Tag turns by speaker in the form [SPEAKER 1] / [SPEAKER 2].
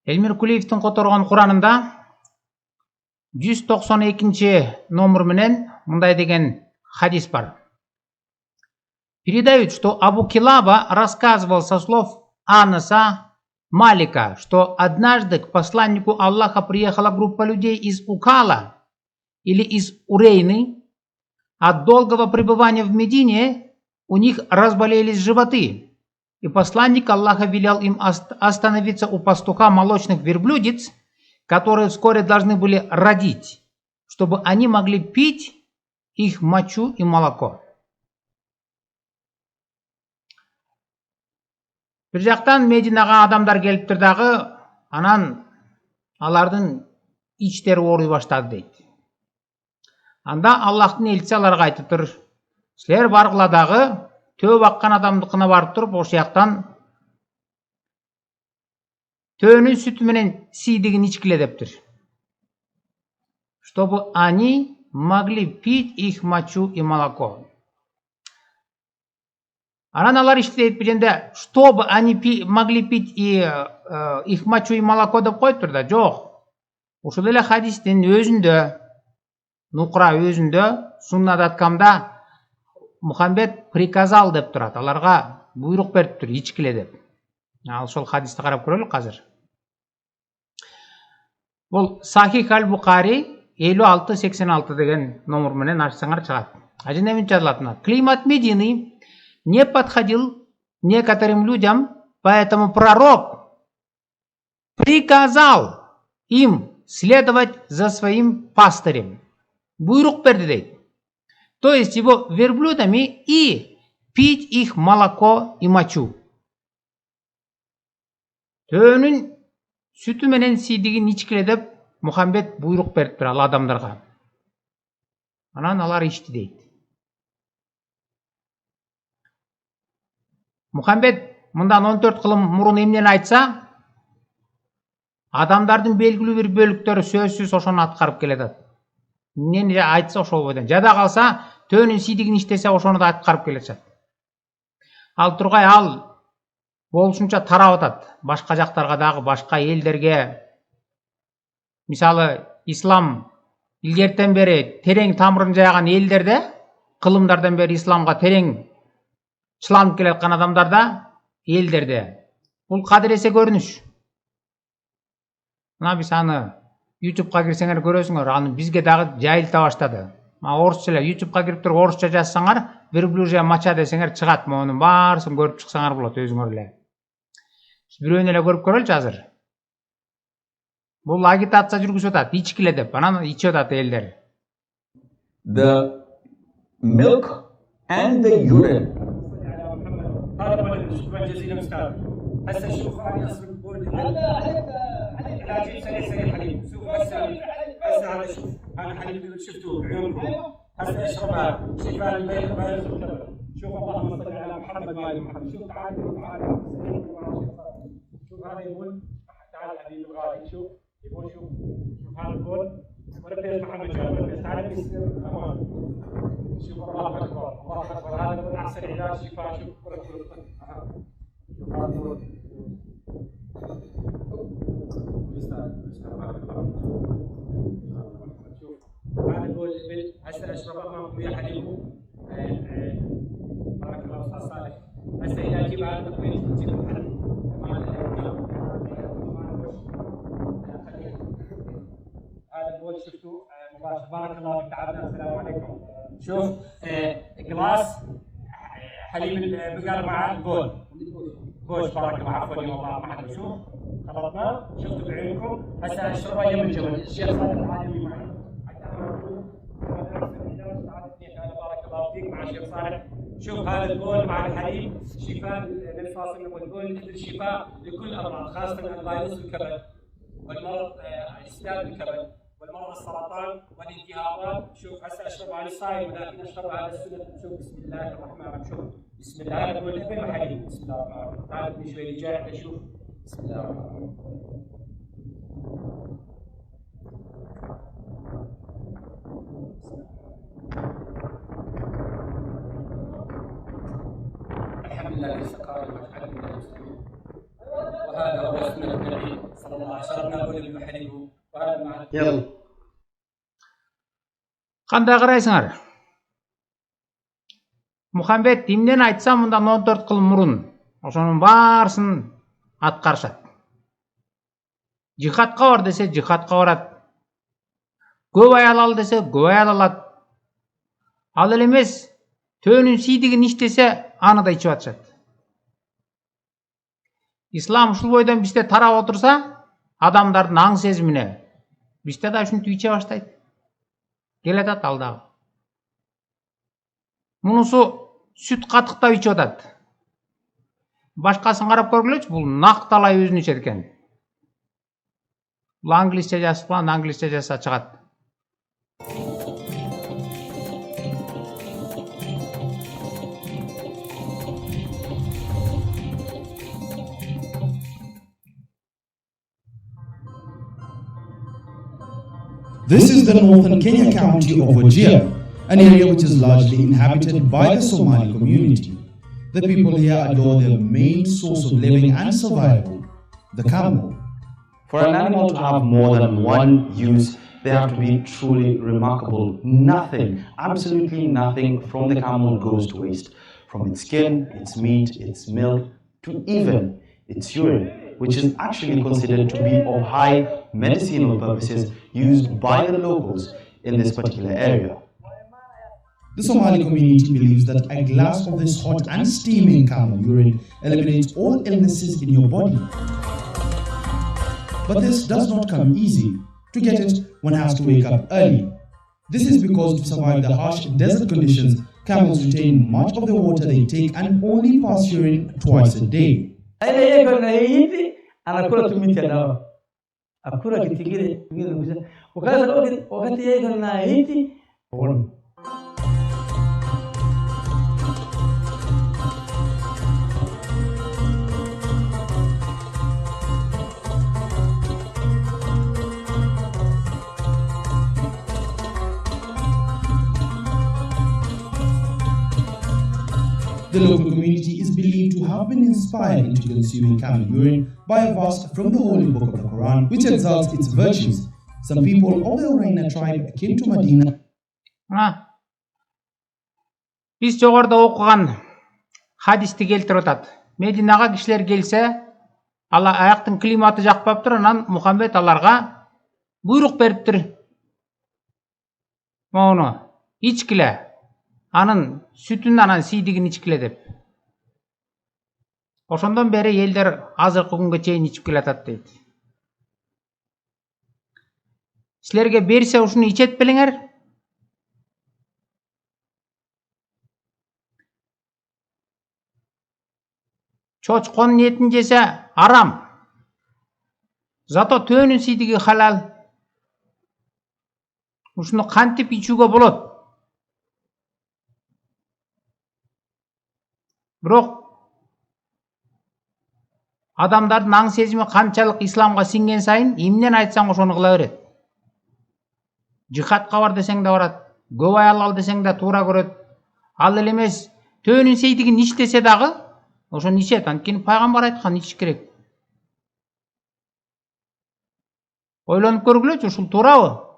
[SPEAKER 1] Элмир Кулиевдин которгон Куранында 192 номер менен мындай деген хадис бар. Передают, что Абу Килаба рассказывал со слов Анаса Малика, что однажды к посланнику Аллаха приехала группа людей из Укала или из Урейны. От долгого пребывания в Медине у них разболелись животы, и посланник Аллаха велел им остановиться у пастуха молочных верблюдец, которые вскоре должны были родить, чтобы они могли пить их мочу и молоко. Bir жактан Мединага адамдар келиптир дагы, анан алардын ичтери ооруй баштады дейт. Анда Аллахтын элчиси аларга айтыптыр: силер баргыла дагы төө баккан адамдыкына барып туруп, ошол жактан төөнүн сүтү менен сийдигин ичкиле дептир. Чтобы они могли пить их мочу и молоко. Анан алар иштейт бергенде, чтобы они могли пить их мочу и молоко деп коюптур да, жок. Ошол эле хадистин өзүндө, Нукра өзүндө, Суннат аткамда Мухаммед приказал деп турат, аларга буйрук бериптир, ичкиле деп. Ал ошол хадисти карап көрөлүк азыр. Бул Сахих аль-Бухари 5686 деген номер менен ачсаңар чыгат. Ажында эмне жазылат? Климат Медины не подходил некоторым людям, поэтому пророк приказал им следовать за своим пастырем. Буйрук берди дейт. То есть его верблюдами и пить их молоко и мочу. Төөнүн сүтү менен сийдигин ичкиле деп Мухаммед буйрук бериптир ал адамдарга. Анан алар ичти дейт. Мухаммед мындан 14 кылым мурун эмнени айтса, адамдардын белгилүү бир бөлүктөрү сөзсүз ошону аткарып келатат. Эмнени айтса ошол бойдон. Жада калса, төөнүн сийдигин иштесе ошону да аткарып келатат. Ал тургай ал болушунча тарап атат. Башка жактарга дагы, башка элдерге. Мисалы, ислам илгертен бери терең тамырын жайган элдерде, кылымдардан бери исламга терең чыланып келаткан адамдарда, элдерде. Бул кадыресе көрүнүш. Мына биз аны YouTube'га кирсеңер көрөсүңөр, аны бизге дагы жайылта баштады. Орусча эле YouTube'га кирип туруп орусча жазсаңар, верблюжья моча десеңер чыгат, монун баарысын көрүп чыксаңар болот өзүңөр эле. Бирөөнү эле көрүп көрөлүчү азыр. Бул агитация жүргүзүп атат, ичкиле деп, анан ичип атат элдер.
[SPEAKER 2] The milk and the urine.
[SPEAKER 3] هسه شوف انا اصلا بقول لا جيب سريع حليب شوف هسه هذا شوف انا حليب شفتوه بعيونكم هسه اشربها شفاء للبيض شوف اللهم صل على محمد وعلى محمد شوف تعال شوف هذا يقول تعال حبيبي الغالي شوف يقول شوف هذا يقول وربي محمد جاب تعال شوف الله اكبر الله اكبر هذا من احسن علاج شفاء شوف هذا يقول هسه اشرب امامكم يا حليب بارك الله استاذ صالح هسه اذا اجيب هذا الطويل تجيب هذا يقول شفتوا مباشر بارك الله فيك تعبنا السلام عليكم شوف قلاص حليب البقر مع البول بوش بارك الله عفوا يا الله ما حد يشوف خلطنا شفتوا بعينكم هسه اشربها يم الجمل الشيخ صالح العالمي معي بارك الله فيك مع الشيخ صالح شوف هذا البول مع الحليب شفاء للفاصل والبول شفاء لكل الامراض خاصه الفيروس الكبد والمرض اسداد الكبد والمرض السرطان والالتهابات شوف هسه اشربها على الصايم ولكن اشربها على السنه شوف بسم الله الرحمن الرحيم شوف بسم الله نقول لك حليب بسم الله الرحمن الرحيم تعال شوي جاي اشوف بسم الله الرحمن الرحيم الحمد لله الذي سقانا وجعلنا من المسلمين وهذا هو سنة النبي صلى الله عليه يلا.
[SPEAKER 1] Қандай қарайсыңар? Мұхаммед емнен айтса мұндан 14 жыл мұрын, ошонун барысын аткарышат. Жихадқа бар десе жихадқа барат. Көп аял ал десе көп аял алат. Ал эле эмес, төөнүн сийдигин иштесе аны да ичип атышат. Ислам ушул бойдон бизде тарап отурса, адамдардын аң сезимине бизде да ушинтип иче баштайт. Келатат ал дагы. Мунусу сүт катыктап ичип атат. Башкасын карап көргүлөчү, бул нак талай өзүн ичет экен. Бул англисче жазылган, англисче жазса чыгат.
[SPEAKER 4] This is the northern Kenya county of Wajir, an area which is largely inhabited by the Somali community. The people here adore their main source of living and survival, the camel.
[SPEAKER 2] For an animal to have more than one use, they have to be truly remarkable. Nothing, absolutely nothing from the camel goes to waste. From its skin, its meat, its milk, to even its urine, which is actually considered to be of high medicinal purposes used by the locals in this particular area.
[SPEAKER 4] The Somali community believes that a glass of this hot and steaming camel urine eliminates all illnesses in your body. But this does not come easy. To get it, one has to wake up early. This is because to survive the harsh desert conditions, camels retain much of the water they take and only pass urine twice a day.
[SPEAKER 5] أنا كرة تميت يا أكرة كتير وكذا وقت يجينا هيتي
[SPEAKER 4] The local community is believed to have been inspired into consuming camel urine by a verse from the holy book of the Quran, which exalts its virtues. Some people of the Uraina tribe came to Medina.
[SPEAKER 1] Биз жогоруда окуган хадисти келтирип атат. Мединага кишилер келсе, аяктын климаты жакпаптыр, анан Мухаммед аларга буйрук бериптир. Мону ичкиле. Анын сүтүн анан сийдигин ичкиле деп. Ошондон бери элдер азыркы күнгө чейин ичип келатат дейт. Силерге берсе ушуну ичет белиңер. Чочконун этин жесе арам. Зато төөнүн сийдиги халал. Ушуну кантип ичүүгө болот? Бирок адамдардын аң сезими канчалык исламга сиңген сайын эмнен айтсаң ошону кыла берет. Жихадка бар десең да барат, көп аял ал десең да туура көрөт. Ал эле эмес, төөнүн сейдигин ич десе дагы, ошону ичет. Анткени пайгамбар айткан ичиш керек. Ойлонуп көргүлөчү, ушул туурабы?